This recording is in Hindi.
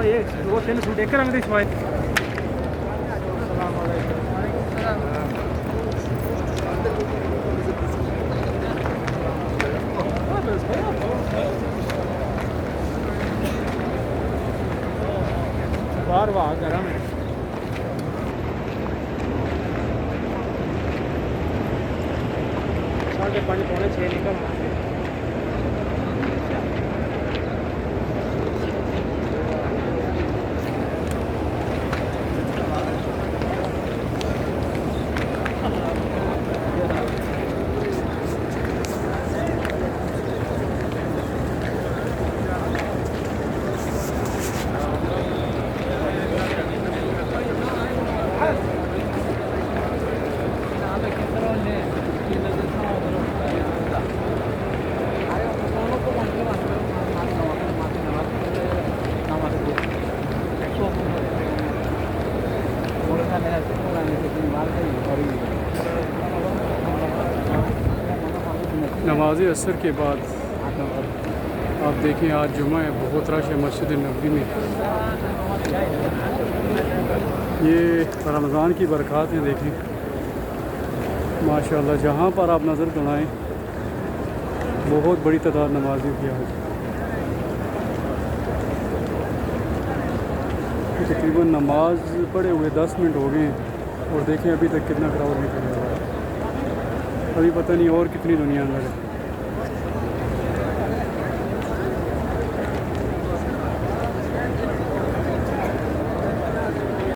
ये दो तीन सूट एक रंग दे छवाए बाहर वाह गर्म है साढ़े 5 पौने 6 निकल नमाज़ असर के बाद आप देखें आज जुमा है, बहुत रश है मस्जिद नबवी में। ये रमज़ान की बरक़ात हैं, देखें माशाल्लाह। जहाँ पर आप नज़र दौड़ाएँ बहुत बड़ी तादाद नमाज़ियों की आज। तकरीबन नमाज पढ़े हुए 10 मिनट हो गए और देखें अभी तक कितना क्राउड निकल रहा है। अभी पता नहीं और कितनी दुनिया अंदर है।